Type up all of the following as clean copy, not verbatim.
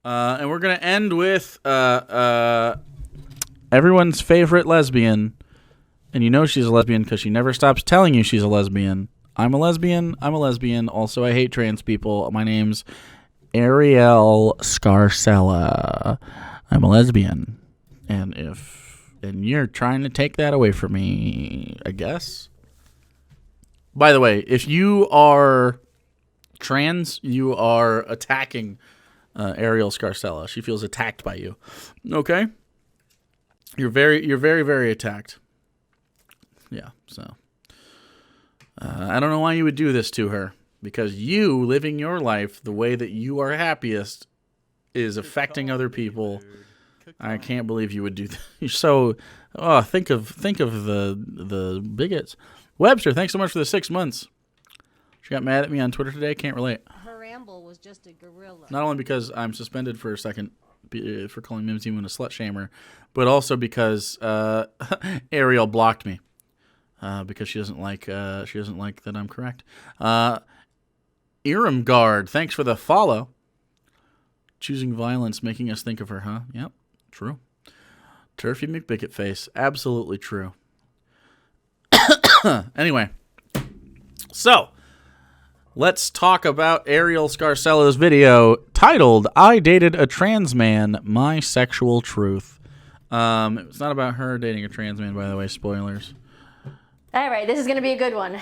And we're going to end with everyone's favorite lesbian. And you know she's a lesbian because she never stops telling you she's a lesbian. I'm a lesbian. I'm a lesbian. Also, I hate trans people. My name's Arielle Scarcella. I'm a lesbian. And you're trying to take that away from me, I guess. By the way, if you are trans, you are attacking Arielle Scarcella. She feels attacked by you. Okay? You're very, very attacked. Yeah, so I don't know why you would do this to her, because you living your life the way that you are happiest is affecting other people. I can't believe you would do that. You're so think of the bigots. Webster, thanks so much for the 6 months. She got mad at me on Twitter today. Can't relate. Her ramble was just a gorilla. Not only because I'm suspended for a second for calling Mimsy Moon a slut shamer, but also because Arielle blocked me. Because she doesn't like that I'm correct. Irmgard, thanks for the follow. Choosing violence, making us think of her, huh? Yep, true. Turfy McBicket face, absolutely true. Anyway, so let's talk about Arielle Scarcella's video titled "I Dated a Trans Man, My Sexual Truth." It's not about her dating a trans man, by the way. Spoilers. All right, this is going to be a good one.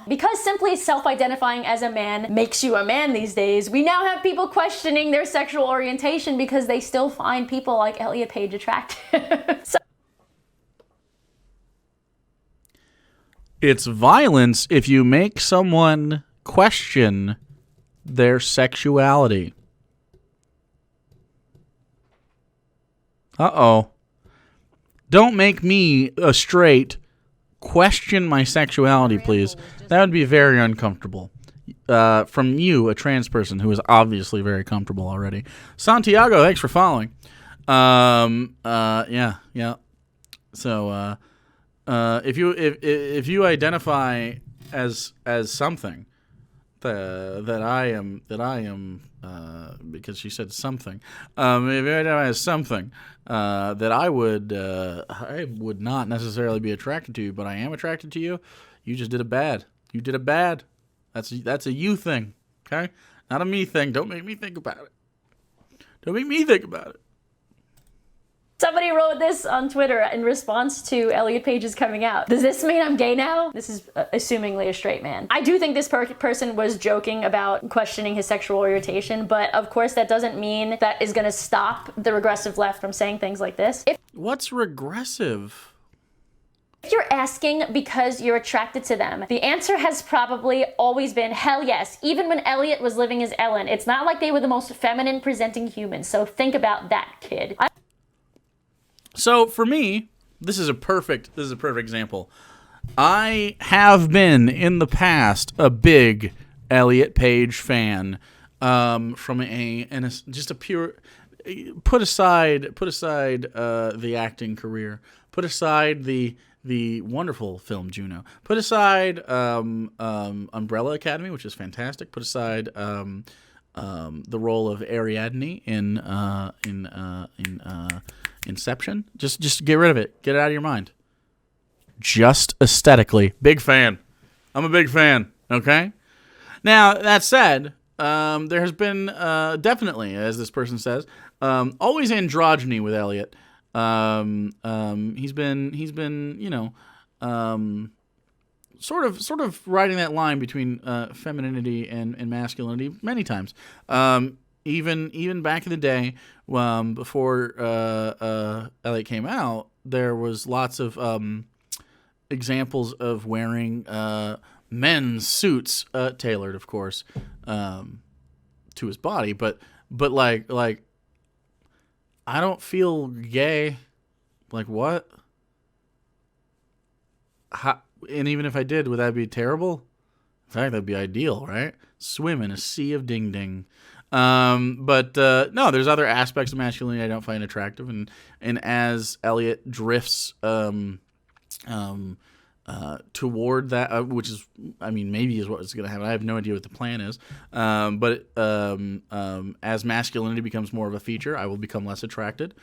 Because simply self-identifying as a man makes you a man these days, we now have people questioning their sexual orientation because they still find people like Elliot Page attractive. It's violence if you make someone question their sexuality. Uh-oh. Don't make me a straight question my sexuality, please. That would be very uncomfortable. From you, a trans person who is obviously very comfortable already. Santiago, thanks for following. Yeah. So, if you identify as something that I am, because she said something. If you identify as something that I would not necessarily be attracted to, but I am attracted to you, you just did a bad. You did a bad. That's a you thing, okay? Not a me thing. Don't make me think about it. Don't make me think about it. Somebody wrote this on Twitter in response to Elliot Page's coming out. Does this mean I'm gay now? This is assumingly a straight man. I do think this person was joking about questioning his sexual orientation, but of course that doesn't mean that is going to stop the regressive left from saying things like this. What's regressive? If you're asking because you're attracted to them, the answer has probably always been hell yes. Even when Elliot was living as Ellen, it's not like they were the most feminine presenting humans. So think about that, kid. So for me, this is a perfect example. I have been in the past a big Elliot Page fan, from just a pure put aside the acting career, put aside the wonderful film Juno, put aside Umbrella Academy, which is fantastic, put aside the role of Ariadne in Inception. Just get rid of it. Get it out of your mind. Just aesthetically. Big fan. I'm a big fan. Okay? Now, that said, there has been definitely, as this person says, always androgyny with Elliot. He's been, you know, sort of riding that line between femininity and masculinity many times. Even back in the day, before Elliot came out, there was lots of examples of wearing men's suits, tailored, of course, to his body. But like I don't feel gay. Like what? And even if I did, would that be terrible? In fact, that'd be ideal, right? Swim in a sea of ding ding. But no, there's other aspects of masculinity I don't find attractive, and as Elliot drifts toward that, which is, I mean, maybe is what's going to happen. I have no idea what the plan is. But as masculinity becomes more of a feature, I will become less attracted.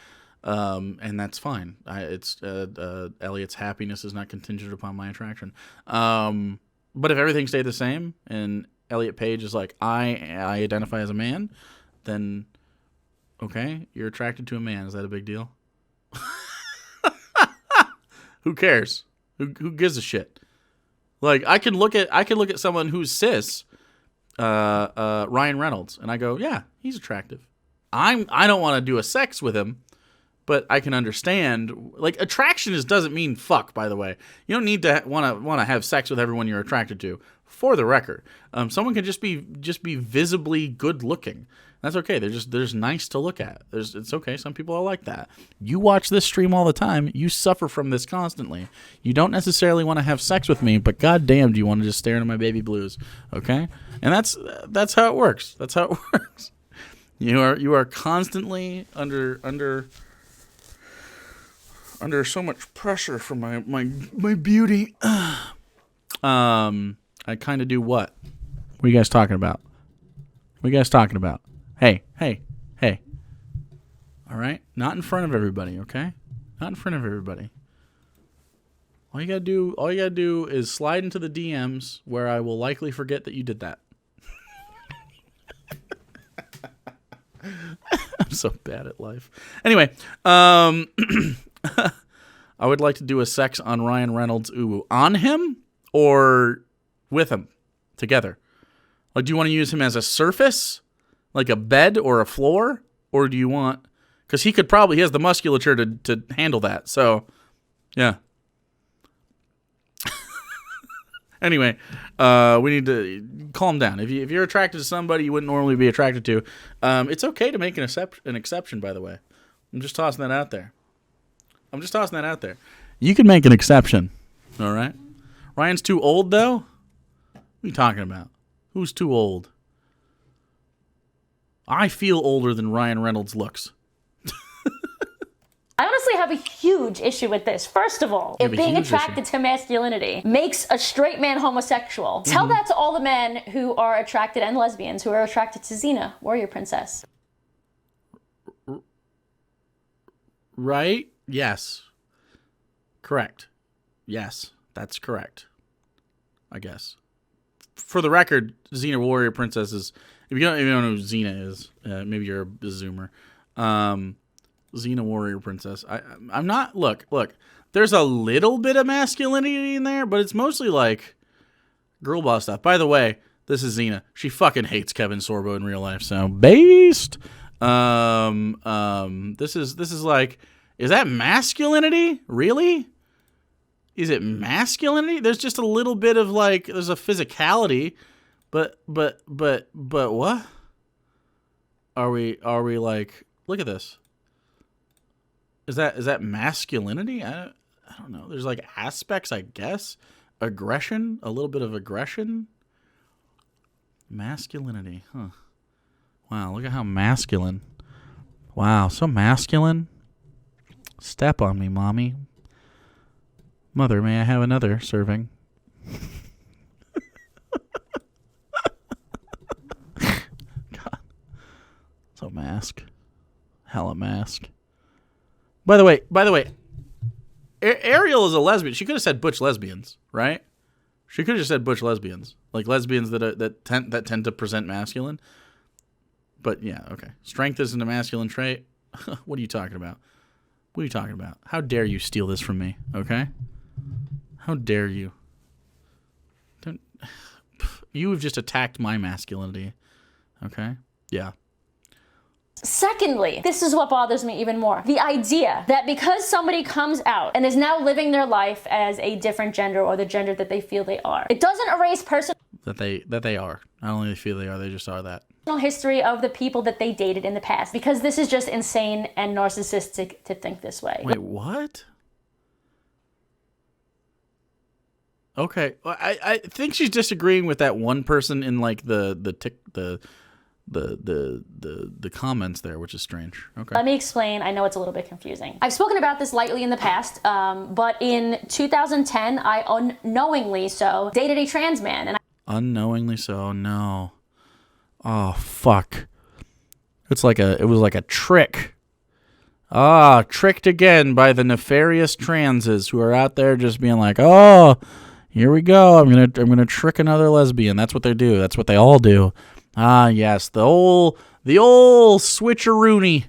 And that's fine. Elliot's happiness is not contingent upon my attraction. But if everything stayed the same and Elliot Page is like, I identify as a man, then okay, you're attracted to a man. Is that a big deal? Who cares? Who gives a shit? Like, I can look at someone who's cis, Ryan Reynolds, and I go, yeah, he's attractive. I don't want to do a sex with him, but I can understand. Like, attraction doesn't mean fuck. By the way, you don't need to want to have sex with everyone you're attracted to. For the record, someone can just be visibly good looking. That's okay. They're just nice to look at. It's okay. Some people are like that. You watch this stream all the time. You suffer from this constantly. You don't necessarily want to have sex with me, but goddamn, do you want to just stare into my baby blues? Okay, and that's how it works. That's how it works. You are constantly under so much pressure from my beauty. I kind of do what? What are you guys talking about? What are you guys talking about? Hey. All right? Not in front of everybody, okay? Not in front of everybody. All you gotta do is slide into the DMs where I will likely forget that you did that. I'm so bad at life. Anyway, I would like to do a sex on Ryan Reynolds on him or with him together. Like, do you want to use him as a surface, like a bed or a floor, or do you want? Because he has the musculature to handle that. So, yeah. Anyway, we need to calm down. If you're attracted to somebody you wouldn't normally be attracted to, it's okay to make an exception. By the way, I'm just tossing that out there. You can make an exception. All right. Ryan's too old though. What are you talking about? Who's too old? I feel older than Ryan Reynolds looks. I honestly have a huge issue with this. First of all, if being attracted to masculinity makes a straight man homosexual, tell that to all the men who are attracted, and lesbians who are attracted to Xena, warrior princess. Right? Yes. Correct. Yes, that's correct. I guess. For the record, Xena warrior princess is. If you don't know who Xena is, maybe you're a zoomer. Xena warrior princess. I'm not. Look. There's a little bit of masculinity in there, but it's mostly like girl boss stuff. By the way, this is Xena. She fucking hates Kevin Sorbo in real life. So based. This is like. Is that masculinity? Really? Is it masculinity? There's just a little bit of like. There's a physicality. But what? Are we like? Look at this. Is that masculinity? I don't know. There's like aspects, I guess. Aggression, a little bit of aggression. Masculinity, huh? Wow, look at how masculine. Wow, so masculine. Step on me, mommy. Mother, may I have another serving? God. So mask. Hella mask. By the way, Arielle is a lesbian. She could have said butch lesbians, right? She could have just said butch lesbians, like lesbians that tend to present masculine. But yeah, okay. Strength isn't a masculine trait. What are you talking about? What are you talking about? How dare you steal this from me? Okay. How dare you? You have just attacked my masculinity. Okay. Yeah. Secondly, this is what bothers me even more. The idea that because somebody comes out and is now living their life as a different gender or the gender that they feel they are, it doesn't erase personal that they are. Not only they feel they are, they just are that. History of the people that they dated in the past, because this is just insane and narcissistic to think this way. Wait, what? Okay, well, I think she's disagreeing with that one person in like the the comments there, which is strange. Okay. Let me explain. I know it's a little bit confusing. I've spoken about this lightly in the past, but in 2010, I unknowingly dated a trans man, and unknowingly so. No. Oh fuck. It was like a trick. Tricked again by the nefarious transes who are out there just being like, oh, here we go. I'm gonna trick another lesbian. That's what they do. That's what they all do. Yes, the old switcheroony.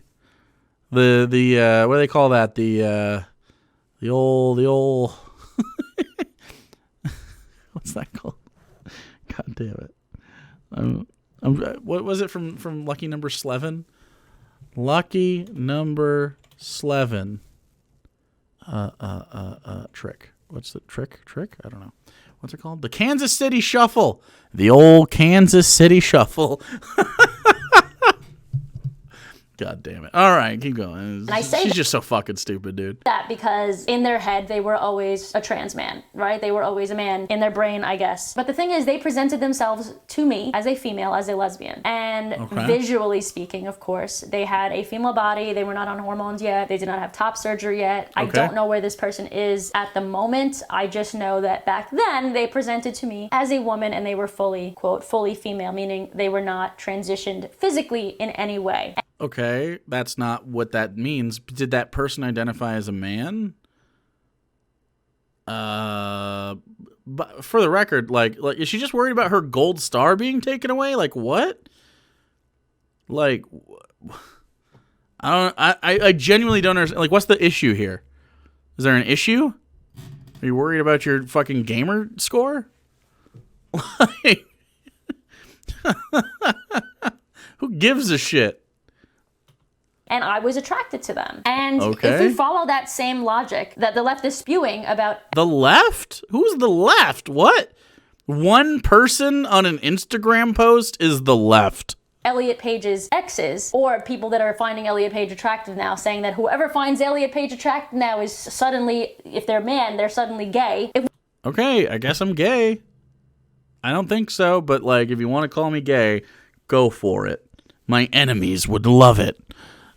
The what do they call that? The old what's that called? God damn it. What was it from Lucky Number 11? Lucky Number 11. Trick. What's the trick? I don't know. What's it called? The Kansas City Shuffle. The old Kansas City Shuffle. God damn it. All right, keep going. She's just so fucking stupid, dude. That because in their head, they were always a trans man, right? They were always a man in their brain, I guess. But the thing is, they presented themselves to me as a female, as a lesbian. And visually speaking, of course, they had a female body. They were not on hormones yet. They did not have top surgery yet. I don't know where this person is at the moment. I just know that back then, they presented to me as a woman and they were fully, quote, fully female, meaning they were not transitioned physically in any way. Okay, that's not what that means. Did that person identify as a man? But for the record, like, is she just worried about her gold star being taken away? Like, what? Like, I genuinely don't understand. Like, what's the issue here? Is there an issue? Are you worried about your fucking gamer score? Like, who gives a shit? And I was attracted to them. And if we follow that same logic that the left is spewing about... The left? Who's the left? What? One person on an Instagram post is the left. Elliot Page's exes, or people that are finding Elliot Page attractive now, saying that whoever finds Elliot Page attractive now is suddenly, if they're man, they're suddenly gay. Okay, I guess I'm gay. I don't think so, but like, if you want to call me gay, go for it. My enemies would love it.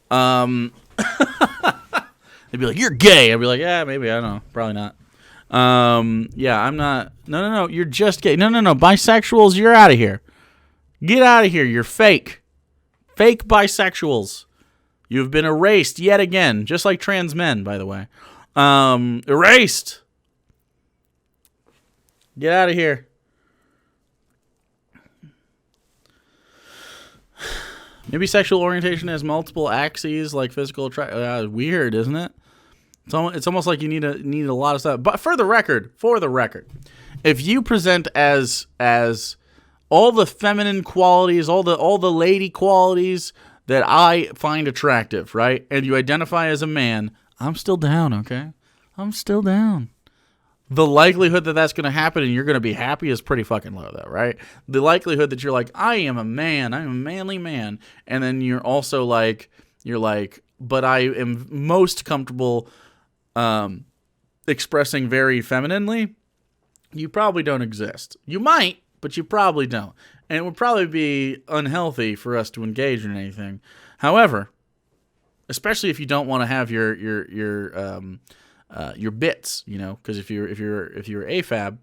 They'd be like, you're gay. I'd be like, yeah, maybe. I don't know. Probably not. Yeah, I'm not. No. You're just gay. No. Bisexuals, you're out of here. Get out of here. You're fake. Fake bisexuals. You've been erased yet again. Just like trans men, by the way. Erased. Get out of here. Maybe sexual orientation has multiple axes, like physical attraction. Weird, isn't it? It's almost like you need a lot of stuff. But for the record, if you present as all the feminine qualities, all the lady qualities that I find attractive, right? And you identify as a man, I'm still down. Okay, I'm still down. The likelihood that that's going to happen and you're going to be happy is pretty fucking low, though, right? The likelihood that you're like, I am a man, I'm a manly man, and then you're also like, but I am most comfortable expressing very femininely, you probably don't exist. You might, but you probably don't. And it would probably be unhealthy for us to engage in anything. However, especially if you don't want to have your bits, you know, because if you're AFAB,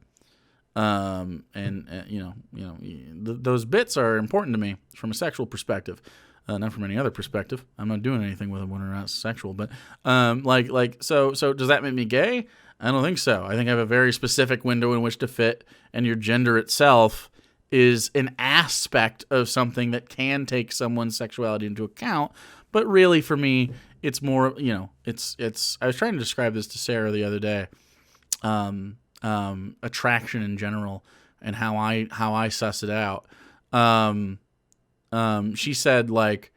those bits are important to me from a sexual perspective, not from any other perspective. I'm not doing anything with them when they're not sexual, but so does that make me gay? I don't think so. I think I have a very specific window in which to fit, and your gender itself is an aspect of something that can take someone's sexuality into account, but really for me, it's more, you know, it's. I was trying to describe this to Sarah the other day, attraction in general and how I suss it out. She said like,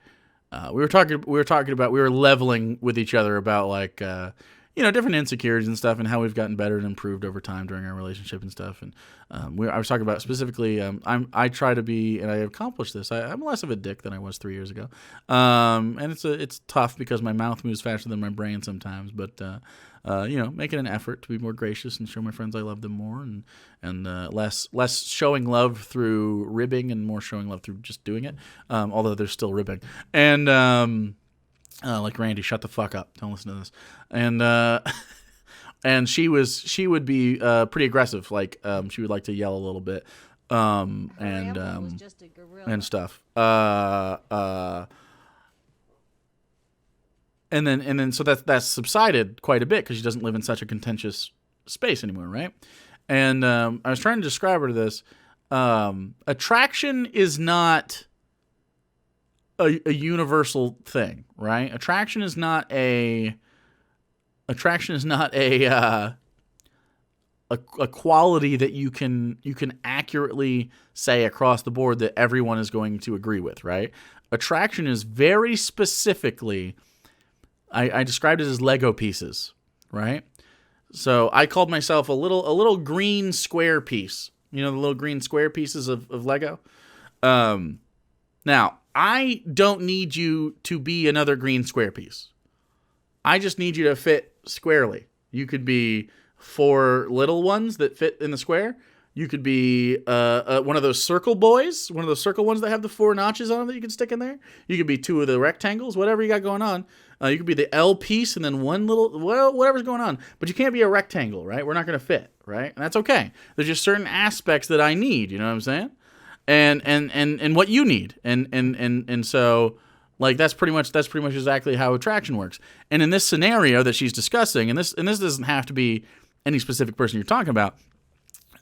we were leveling with each other about like, different insecurities and stuff and how we've gotten better and improved over time during our relationship and stuff. And I was talking about specifically, I try to be, and I accomplished this. I'm less of a dick than I was 3 years ago. And it's tough because my mouth moves faster than my brain sometimes. But making an effort to be more gracious and show my friends I love them more, and less showing love through ribbing and more showing love through just doing it. Although there's still ribbing. And like Randy, shut the fuck up. Don't listen to this. And and she would be pretty aggressive. Like she would like to yell a little bit. And stuff. And then so that's subsided quite a bit because she doesn't live in such a contentious space anymore, right? And I was trying to describe her to this. Attraction is not a universal thing, right? Attraction is not a quality that you can accurately say across the board that everyone is going to agree with, right? Attraction is very specifically, I described it as Lego pieces, right? So I called myself a little green square piece. You know, the little green square pieces of Lego? Now, I don't need you to be another green square piece. I just need you to fit squarely. You could be 4 little ones that fit in the square. You could be one of those circle boys, one of those circle ones that have the 4 notches on them that you can stick in there. You could be 2 of the rectangles, whatever you got going on. You could be the L piece and then one little, whatever's going on. But you can't be a rectangle, right? We're not going to fit, right? And that's okay. There's just certain aspects that I need, you know what I'm saying? And what you need. And so, like, that's pretty much exactly how attraction works. And in this scenario that she's discussing, and this doesn't have to be any specific person you're talking about.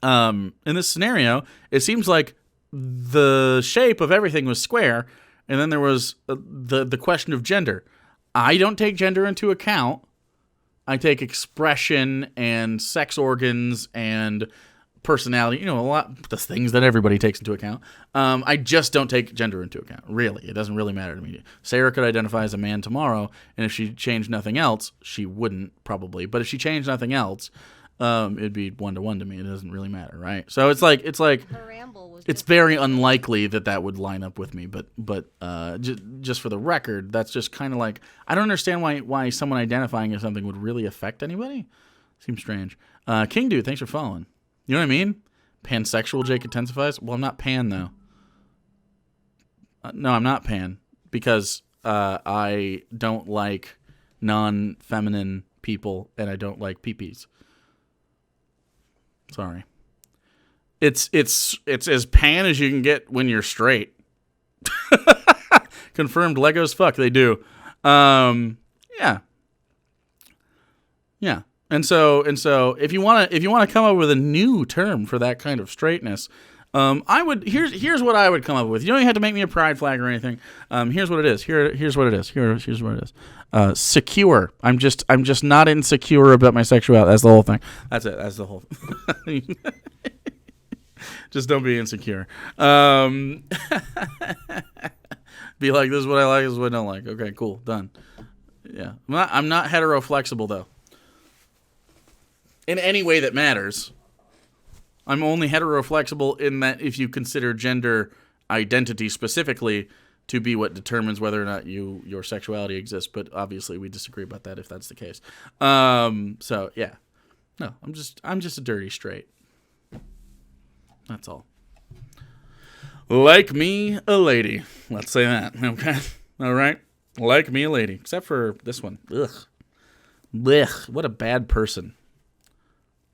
In this scenario, it seems like the shape of everything was square, and then there was the question of gender. I don't take gender into account. I take expression and sex organs and personality, a lot the things that everybody takes into account. I just don't take gender into account. Really, it doesn't really matter to me. Sarah could identify as a man tomorrow, and if she changed nothing else, she wouldn't probably. But if she changed nothing else, it'd be 1-to-1 to me. It doesn't really matter, right? So it's like it's very unlikely that would line up with me. But just for the record, that's just kind of like, I don't understand why someone identifying as something would really affect anybody. Seems strange. King Dude, thanks for following. You know what I mean? Pansexual Jake intensifies. Well, I'm not pan though. No, I'm not pan because I don't like non-feminine people and I don't like peepees. Sorry. It's as pan as you can get when you're straight. Confirmed. Legos fuck. They do. Yeah. Yeah. And so if you want to come up with a new term for that kind of straightness, here's what I would come up with. You don't even have to make me a pride flag or anything. Here's what it is. Here's what it is. Here's what it is. Secure. I'm just not insecure about my sexuality. That's the whole thing. That's it. That's the whole thing. Just don't be insecure. Be like, this is what I like, this is what I don't like. Okay, cool, done. Yeah. I'm not hetero flexible though. In any way that matters. I'm only heteroflexible in that if you consider gender identity specifically to be what determines whether or not your sexuality exists, but obviously we disagree about that if that's the case. So yeah. No, I'm just a dirty straight. That's all. Like me a lady. Let's say that. Okay. All right. Like me a lady. Except for this one. Ugh. Blech. What a bad person.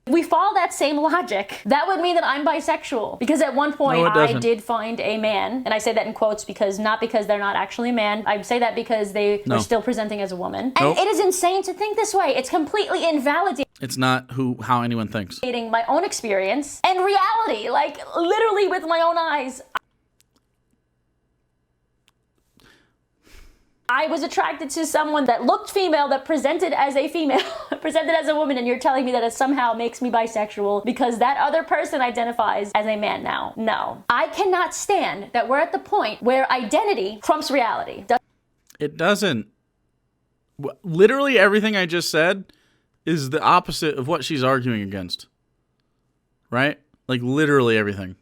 We follow that same logic. That would mean that I'm bisexual. Because at one point, I did find a man. And I say that in quotes not because they're not actually a man. I say that because they were still presenting as a woman. And it is insane to think this way. It's completely invalidating. It's not how anyone thinks. My own experience and reality. Like, literally with my own eyes. I was attracted to someone that looked female, that presented as a female, presented as a woman, and you're telling me that it somehow makes me bisexual because that other person identifies as a man now. No. I cannot stand that we're at the point where identity trumps reality. It doesn't. Literally everything I just said is the opposite of what she's arguing against. Right? Like, literally everything.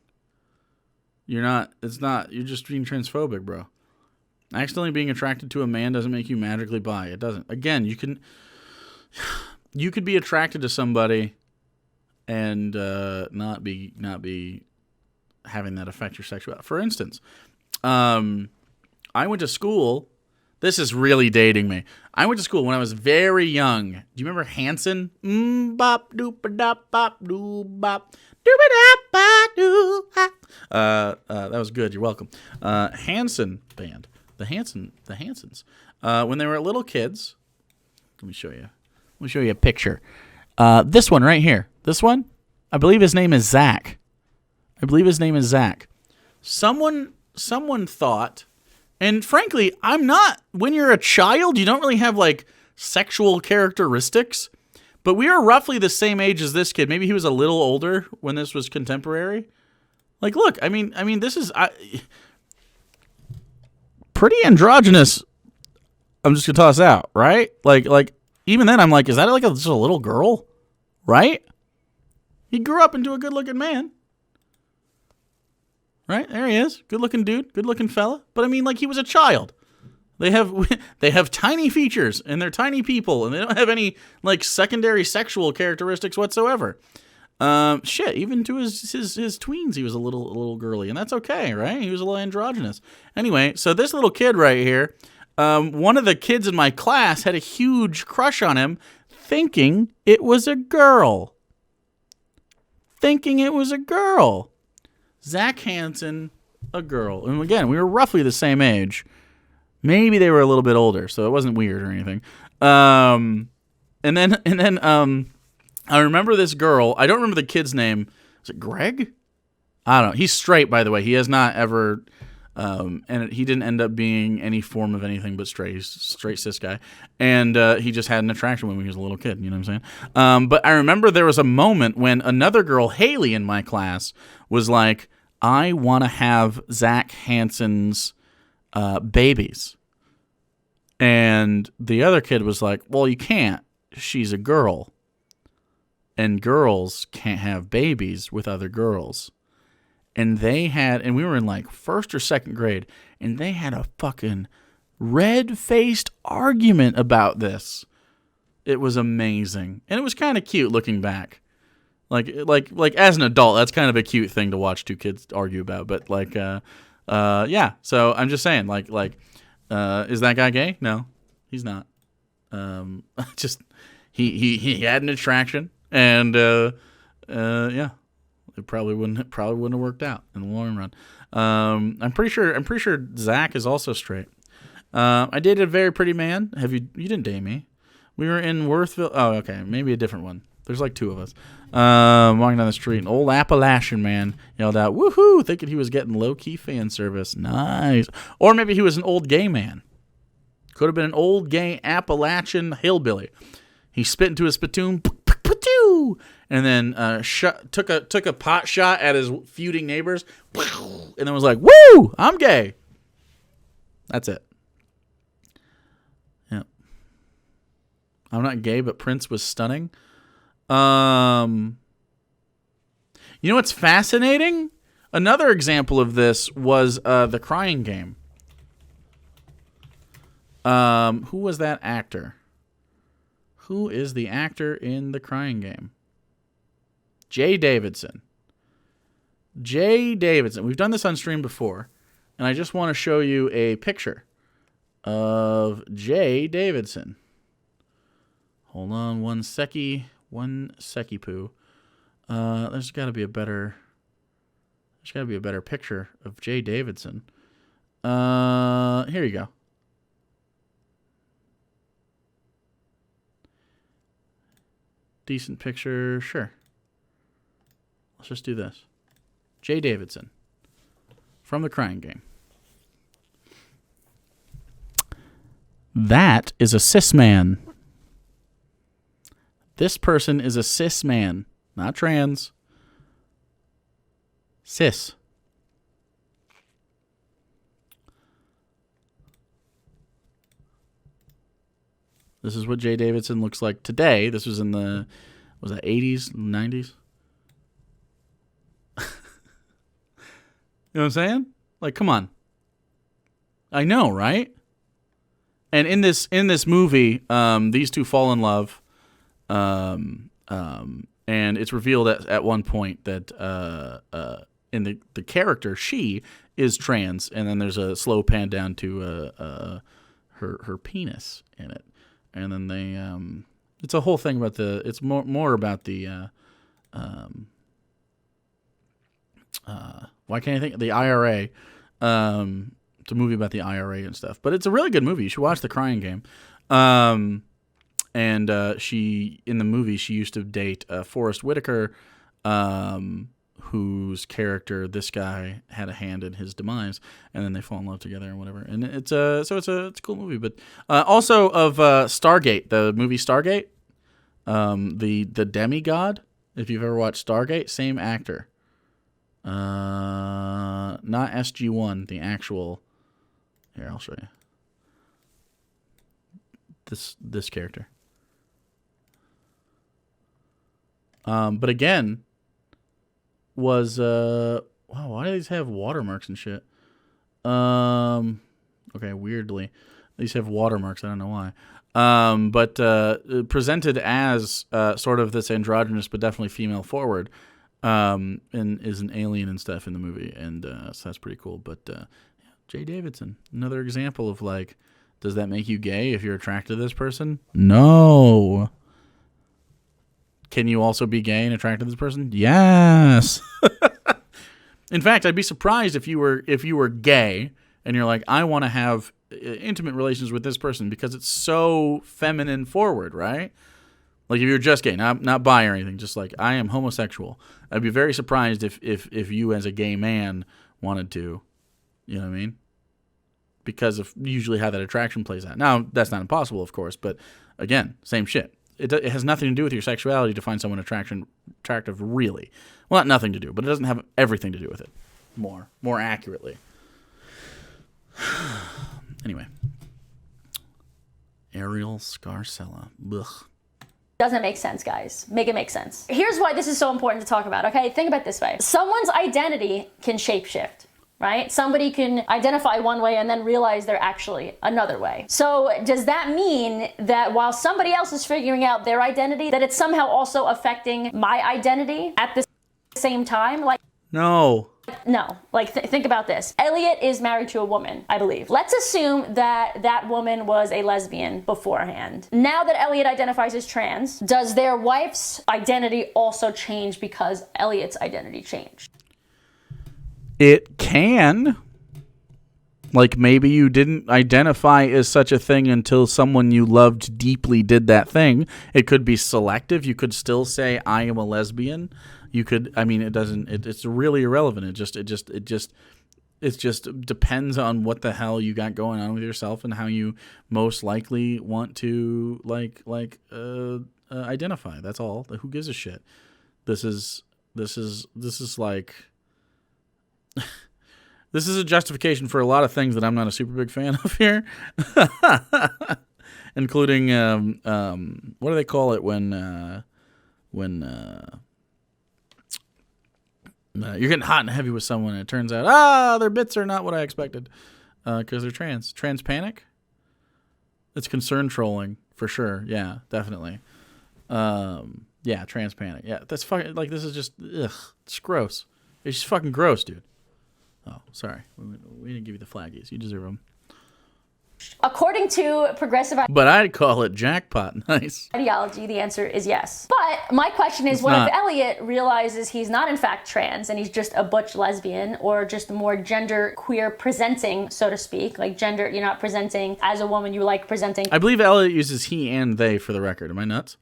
You're just being transphobic, bro. Accidentally being attracted to a man doesn't make you magically bi. It doesn't. Again, you can... you could be attracted to somebody and not be having that affect your sexuality. For instance, I went to school. This is really dating me. I went to school when I was very young. Do you remember Hanson? Bop doop dop bop doo bop doo that was good. You're welcome. Hanson band, the Hansons. When they were little kids, let me show you a picture. This one right here. This one, I believe his name is Zach. Someone thought, and frankly, I'm not. When you're a child, you don't really have like sexual characteristics. But we are roughly the same age as this kid. Maybe he was a little older when this was contemporary. Like, look, I mean, this is pretty androgynous. I'm just gonna toss out, right? Like even then, I'm like, is that like just a little girl, right? He grew up into a good-looking man, right? There he is, good-looking dude, good-looking fella. But I mean, like, he was a child. They have tiny features, and they're tiny people, and they don't have any like secondary sexual characteristics whatsoever. Even to his tweens, he was a little girly, and that's okay, right? He was a little androgynous. Anyway, so this little kid right here, one of the kids in my class had a huge crush on him, thinking it was a girl. Zach Hanson, a girl. And again, we were roughly the same age. Maybe they were a little bit older, so it wasn't weird or anything. And then I remember this girl. I don't remember the kid's name. Is it Greg? I don't know. He's straight, by the way. He has not ever, and he didn't end up being any form of anything but straight. He's a straight cis guy. And he just had an attraction when he was a little kid. You know what I'm saying? But I remember there was a moment when another girl, Haley, in my class, was like, I want to have Zach Hanson's babies. And the other kid was like, well, you can't. She's a girl. And girls can't have babies with other girls. And we were in like first or second grade, and they had a fucking red-faced argument about this. It was amazing. And it was kind of cute looking back. Like as an adult, that's kind of a cute thing to watch two kids argue about. But yeah. So I'm just saying, is that guy gay? No, he's not. Just he had an attraction, and yeah, it probably wouldn't have worked out in the long run. I'm pretty sure Zach is also straight. I dated a very pretty man. You didn't date me. We were in Worthville. Oh, okay, maybe a different one. There's like two of us. Walking down the street, an old Appalachian man yelled out, "Woohoo!" thinking he was getting low-key fan service. Nice. Or maybe he was an old gay man. Could have been an old gay Appalachian hillbilly. He spit into his spittoon, and then took a pot shot at his feuding neighbors, and then was like, "Woo! I'm gay." That's it. Yeah. I'm not gay, but Prince was stunning. You know what's fascinating? Another example of this was The Crying Game. Who was that actor? Who is the actor in The Crying Game? Jay Davidson. We've done this on stream before, and I just want to show you a picture of Jay Davidson. Hold on one seckie poo. There's got to be a better picture of Jay Davidson. Here you go. Decent picture, sure. Let's just do this. Jay Davidson from The Crying Game. That is a cis man. This person is a cis man, not trans. Cis. This is what Jay Davidson looks like today. This was in the, was that 80s, 90s? You know what I'm saying? Like, come on. I know, right? And in this movie, these two fall in love. And it's revealed at one point that in the character, she is trans, and then there's a slow pan down to her penis in it, and then they it's a whole thing about it's more about the why can't I think the IRA? It's a movie about the IRA and stuff, but it's a really good movie. You should watch The Crying Game. And she in the movie she used to date Forrest Whitaker, whose character this guy had a hand in his demise, and then they fall in love together and whatever. And it's a cool movie. But also of Stargate, the movie Stargate, the demigod. If you've ever watched Stargate, same actor. Not SG-1, the actual. Here, I'll show you. This character. But again, was wow, why do these have watermarks and shit? Okay, weirdly, these have watermarks. I don't know why. But presented as sort of this androgynous but definitely female forward, and is an alien and stuff in the movie, and so that's pretty cool. But yeah, Jay Davidson, another example of like, does that make you gay if you're attracted to this person? No. Can you also be gay and attracted to this person? Yes. In fact, I'd be surprised if you were gay and you're like, I want to have intimate relations with this person because it's so feminine forward, right? Like if you're just gay, not bi or anything, just like I am homosexual. I'd be very surprised if you as a gay man wanted to, you know what I mean? Because of usually how that attraction plays out. Now, that's not impossible, of course, but again, same shit. It has nothing to do with your sexuality to find someone attractive, really. Well, not nothing to do, but it doesn't have everything to do with it. More accurately. Anyway. Arielle Scarcella. Ugh. Doesn't make sense, guys. Make it make sense. Here's why this is so important to talk about, okay? Think about it this way. Someone's identity can shapeshift. Right? Somebody can identify one way and then realize they're actually another way. So does that mean that while somebody else is figuring out their identity, that it's somehow also affecting my identity at the same time? Like, no. No. Like, think about this. Elliot is married to a woman, I believe. Let's assume that that woman was a lesbian beforehand. Now that Elliot identifies as trans, does their wife's identity also change because Elliot's identity changed? It can. Like maybe you didn't identify as such a thing until someone you loved deeply did that thing. It could be selective. You could still say I am a lesbian. You could. I mean, it doesn't. It's really irrelevant. It just depends on what the hell you got going on with yourself and how you most likely want to identify. That's all. Who gives a shit? This is like. This is a justification for a lot of things that I'm not a super big fan of here, including what do they call it when you're getting hot and heavy with someone and it turns out their bits are not what I expected because they're trans. Trans panic. It's concern trolling for sure. Yeah, definitely. Yeah, trans panic. Yeah, that's fucking like this is just it's gross. It's just fucking gross, dude. Oh, sorry. We didn't give you the flaggies. You deserve them. According to progressive but I'd call it jackpot. Nice. Ideology, the answer is yes. But my question is, what if Elliot realizes he's not in fact trans and he's just a butch lesbian or just more gender queer presenting, so to speak, like gender, you're not presenting as a woman, you like presenting. I believe Elliot uses he and they for the record. Am I nuts?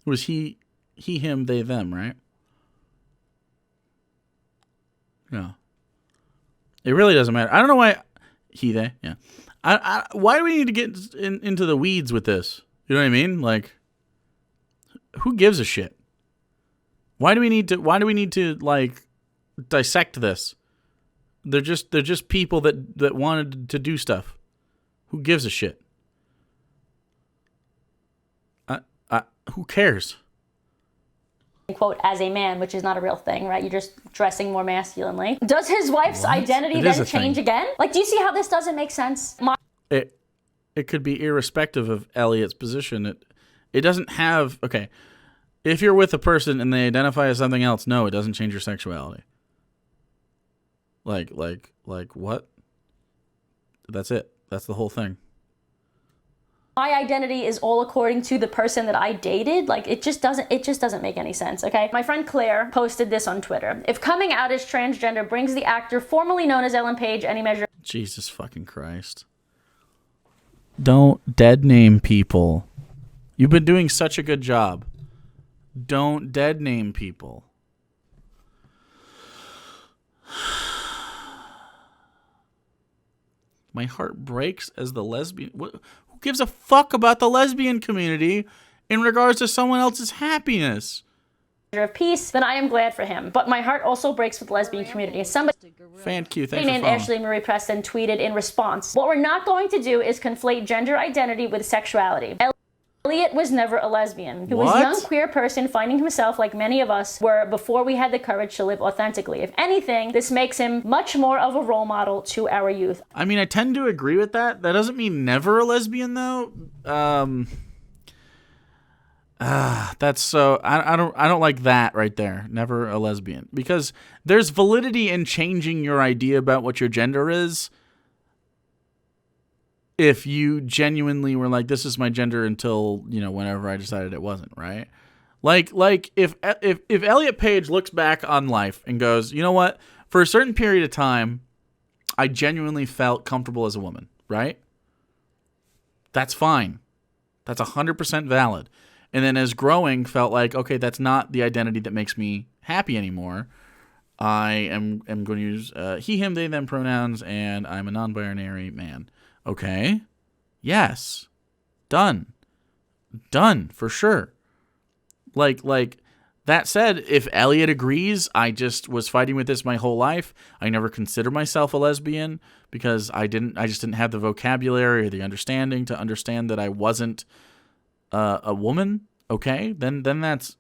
It was he, him, they, them, right? Yeah. It really doesn't matter. I don't know why he, they, yeah. Why do we need to get into the weeds with this? You know what I mean? Like, who gives a shit? Why do we need to like dissect this? They're just people that wanted to do stuff. Who gives a shit? Who cares? Quote, as a man, which is not a real thing, right? You're just dressing more masculinely. Does his wife's identity then change again? Like, do you see how this doesn't make sense? It could be irrespective of Elliot's position. It doesn't have, okay, If you're with a person and they identify as something else, no, it doesn't change your sexuality. Like what? That's it. That's the whole thing. My identity is all according to the person that I dated. Like, it just doesn't make any sense, okay? My friend Claire posted this on Twitter. If coming out as transgender brings the actor formerly known as Ellen Page any measure... Jesus fucking Christ. Don't dead name people. You've been doing such a good job. Don't dead name people. My heart breaks as the lesbian... Who gives a fuck about the lesbian community in regards to someone else's happiness? Of peace, then I am glad for him. But my heart also breaks with the lesbian community. Somebody Thank you. Thanks named Ashley Marie Preston tweeted in response, "What we're not going to do is conflate gender identity with sexuality. Elliot was never a lesbian. He was a young queer person finding himself like many of us were before we had the courage to live authentically. If anything, this makes him much more of a role model to our youth." I mean, I tend to agree with that. That doesn't mean never a lesbian, though. That's so... I don't like that right there. Never a lesbian. Because there's validity in changing your idea about what your gender is. If you genuinely were like, this is my gender until, whenever I decided it wasn't, right? Like if Elliot Page looks back on life and goes, you know what? For a certain period of time, I genuinely felt comfortable as a woman, right? That's fine. That's 100% valid. And then as growing, felt like, okay, that's not the identity that makes me happy anymore. I am going to use he, him, they, them pronouns, and I'm a non-binary man. Okay. Yes. Done for sure. Like that said, if Elliot agrees, I just was fighting with this my whole life. I never considered myself a lesbian because I just didn't have the vocabulary or the understanding to understand that I wasn't a woman. Okay. Then that's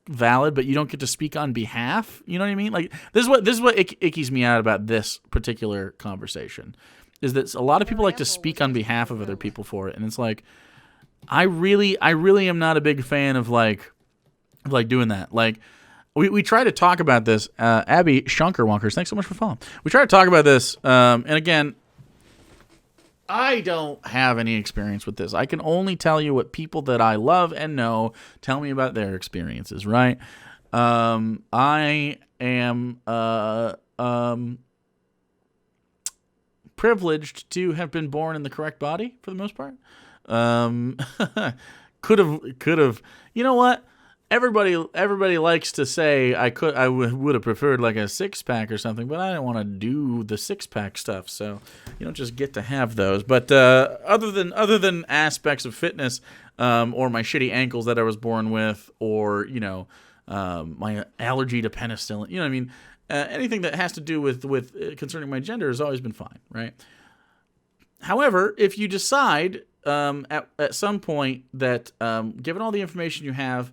valid, but you don't get to speak on behalf. You know what I mean? Like this is what ickies me out about this particular conversation. Is that a lot of people like to speak on behalf of other people for it, and it's like, I really am not a big fan of like doing that. Like, we try to talk about this. Abby Shunker-Wonkers, thanks so much for following. We try to talk about this, and again, I don't have any experience with this. I can only tell you what people that I love and know tell me about their experiences. Right? I am privileged to have been born in the correct body for the most part. Could have. You know what? Everybody likes to say I would have preferred like a 6-pack or something, but I didn't want to do the 6-pack stuff, so you don't just get to have those. But other than aspects of fitness, or my shitty ankles that I was born with, or my allergy to penicillin, you know what I mean. Anything that has to do with concerning my gender has always been fine, right? However, if you decide at some point that given all the information you have,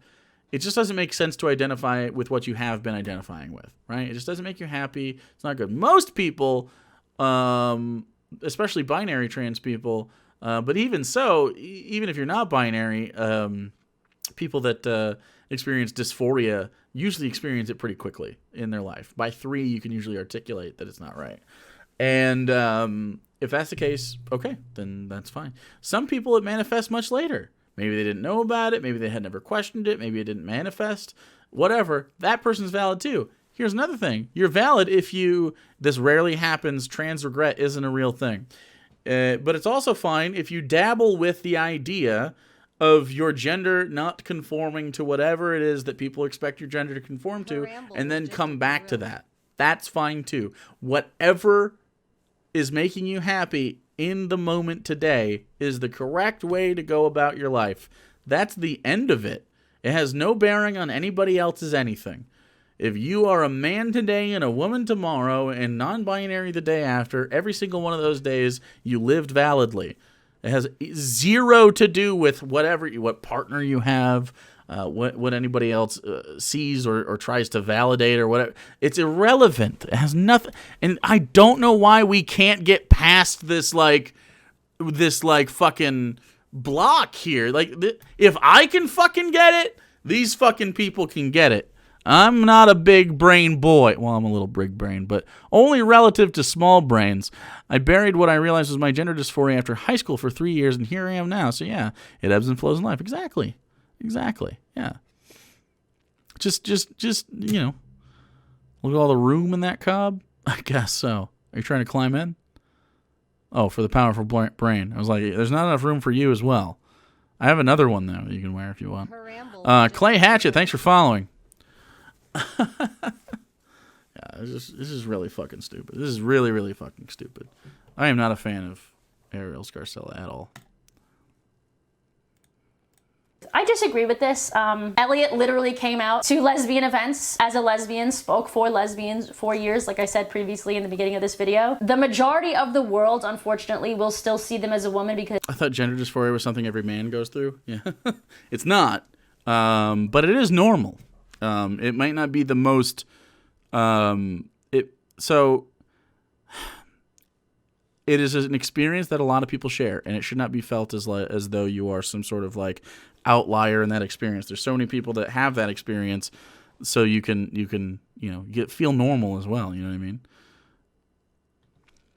it just doesn't make sense to identify with what you have been identifying with, right? It just doesn't make you happy. It's not good. Most people, especially binary trans people, but even so, even if you're not binary, people that experience dysphoria usually experience it pretty quickly in their life. By 3, you can usually articulate that it's not right. And if that's the case, okay, then that's fine. Some people, it manifests much later. Maybe they didn't know about it. Maybe they had never questioned it. Maybe it didn't manifest. Whatever. That person's valid too. Here's another thing. You're valid if this rarely happens, trans regret isn't a real thing. But it's also fine if you dabble with the idea of your gender not conforming to whatever it is that people expect your gender to conform to, and then come back to that. That's fine too. Whatever is making you happy in the moment today is the correct way to go about your life. That's the end of it. It has no bearing on anybody else's anything. If you are a man today and a woman tomorrow and non-binary the day after, every single one of those days you lived validly. It has zero to do with what partner you have, what anybody else sees or tries to validate or whatever. It's irrelevant. It has nothing. And I don't know why we can't get past this fucking block here. Like, if I can fucking get it, These fucking people can get it. I'm not a big brain boy. Well, I'm a little big brain, but only relative to small brains. I buried what I realized was my gender dysphoria after high school for 3 years, and here I am now. So yeah, it ebbs and flows in life. Exactly. Yeah. Just you know, look at all the room in that cob. I guess so. Are you trying to climb in? Oh, for the powerful brain. I was like, there's not enough room for you as well. I have another one though that you can wear if you want. Clay Hatchet, thanks for following. Yeah, this is really fucking stupid. This is really, really fucking stupid. I am not a fan of Arielle Scarcella at all. I disagree with this. Elliot literally came out to lesbian events as a lesbian, spoke for lesbians for years, like I said previously in the beginning of this video. The majority of the world, unfortunately, will still see them as a woman because... I thought gender dysphoria was something every man goes through. Yeah, it's not. But it is normal. It might not be the most... It is an experience that a lot of people share, and it should not be felt as though you are some sort of like outlier in that experience. There's so many people that have that experience, so you can feel normal as well. You know what I mean?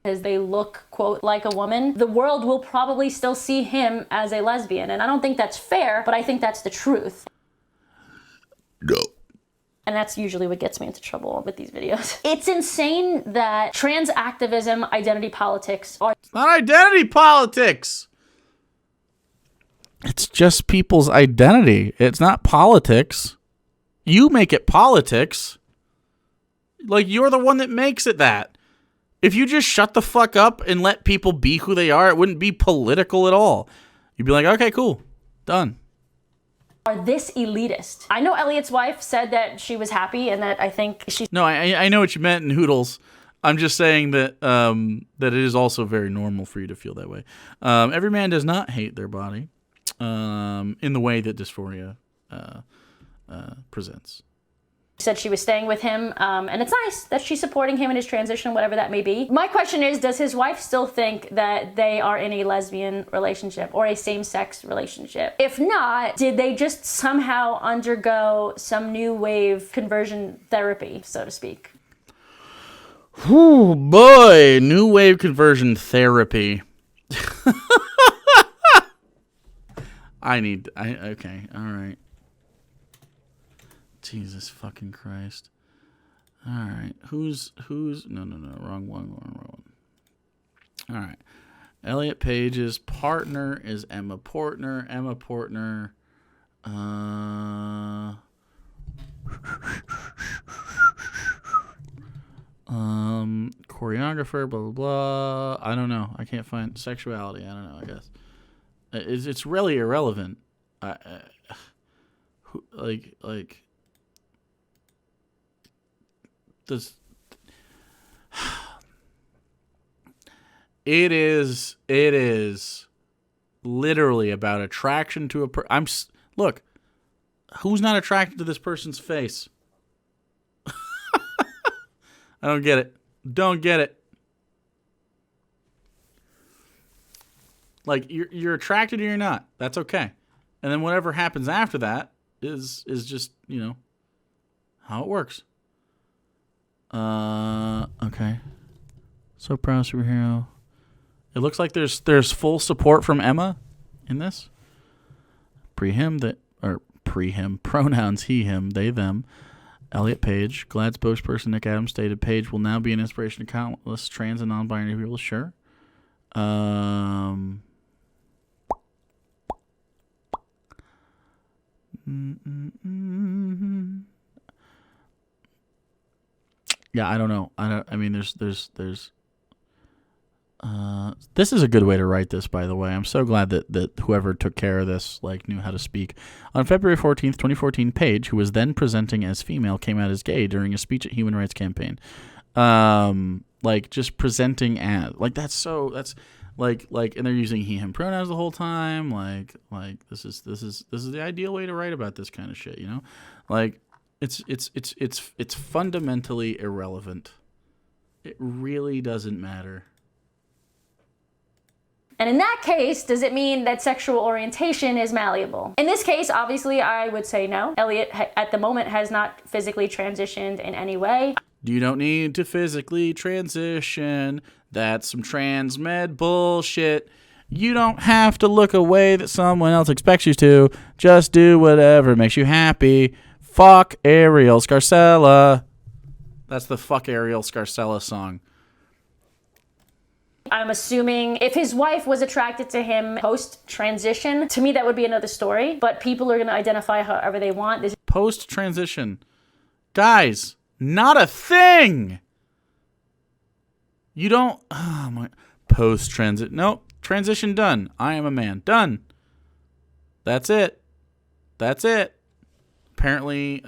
As they look, quote, like a woman, the world will probably still see him as a lesbian, and I don't think that's fair, but I think that's the truth. No. And that's usually what gets me into trouble with these videos. It's insane that trans activism, identity politics are... It's not identity politics. It's just people's identity. It's not politics. You make it politics. Like, you're the one that makes it that. If you just shut the fuck up and let people be who they are, it wouldn't be political at all. You'd be like, okay, cool. Done. Are this elitist. I know Elliot's wife said that she was happy and that I think she... No, I know what you meant in Hoodles. I'm just saying that that it is also very normal for you to feel that way. Every man does not hate their body in the way that dysphoria presents. Said she was staying with him, and it's nice that she's supporting him in his transition, whatever that may be. My question is, does his wife still think that they are in a lesbian relationship or a same-sex relationship? If not, did they just somehow undergo some new wave conversion therapy, so to speak? Oh boy, new wave conversion therapy. Okay, all right. Jesus fucking Christ. All right. Who's no, wrong one. All right. Elliot Page's partner is Emma Portner. Choreographer, blah, blah, blah. I don't know. I can't find sexuality. I don't know, I guess. It's really irrelevant. It is literally about attraction to a look, who's not attracted to this person's face? I don't get it. Like, you're attracted or you're not. That's okay. And then whatever happens after that is just, how it works. Okay. So proud superhero. It looks like there's full support from Emma in this. Pronouns he, him, they, them. Elliot Page, glad spokesperson Nick Adams stated Page will now be an inspiration to countless trans and non-binary people. Sure. Yeah, I don't know. This is a good way to write this, by the way. I'm so glad that whoever took care of this knew how to speak. On February 14th, 2014, Page, who was then presenting as female, came out as gay during a speech at Human Rights Campaign. Just presenting as that's and they're using he him pronouns the whole time. This is the ideal way to write about this kind of shit, It's fundamentally irrelevant. It really doesn't matter. And in that case, does it mean that sexual orientation is malleable? In this case, obviously, I would say no. Elliot, at the moment, has not physically transitioned in any way. You don't need to physically transition. That's some trans med bullshit. You don't have to look away that someone else expects you to. Just do whatever makes you happy. Fuck Arielle Scarcella. That's the Fuck Arielle Scarcella song. I'm assuming if his wife was attracted to him post-transition, to me that would be another story. But people are going to identify however they want. This Post-transition. Guys, not a thing! You don't... Oh my... Post-transit... Nope. Transition done. I am a man. Done. That's it. That's it. Apparently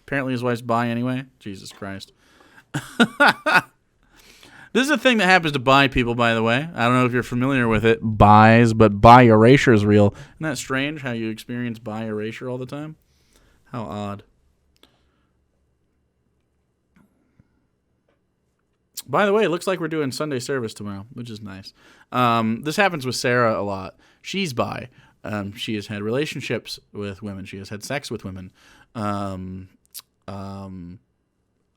his wife's bi anyway. Jesus Christ. This is a thing that happens to bi people, by the way. I don't know if you're familiar with it, bis, but bi erasure is real. Isn't that strange how you experience bi erasure all the time? How odd. By the way, it looks like we're doing Sunday service tomorrow, which is nice. This happens with Sarah a lot. She's bi. She has had relationships with women. She has had sex with women.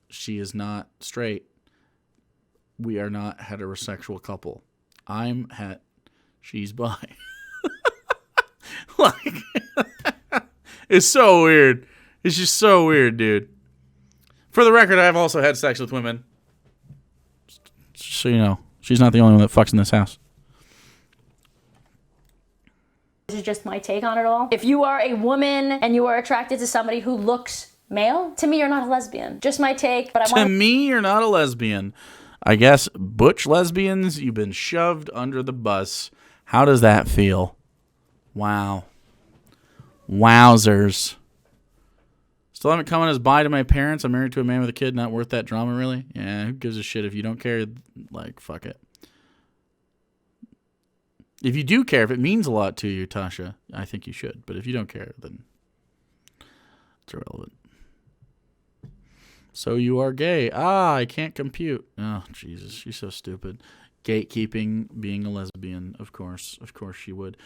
She is not straight. We are not heterosexual couple. I'm het. She's bi. Like, it's so weird. It's just so weird, dude. For the record, I've also had sex with women. So you know, she's not the only one that fucks in this house. is just my take on it all. If you are a woman and you are attracted to somebody who looks male, to me, you're not a lesbian. Just my take, but To me, you're not a lesbian. I guess butch lesbians, you've been shoved under the bus. How does that feel? Wow. Wowzers. Still haven't come on as bi to my parents. I'm married to a man with a kid. Not worth that drama, really? Yeah, who gives a shit if you don't care? Like, fuck it. If you do care, if it means a lot to you, Tasha, I think you should. But if you don't care, then it's irrelevant. So you are gay. I can't compute. Oh, Jesus, she's so stupid. Gatekeeping, being a lesbian. Of course she would.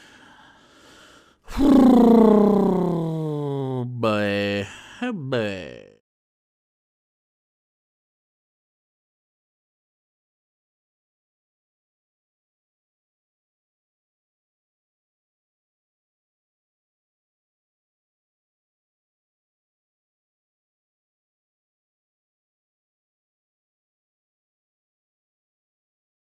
Bye. Bye.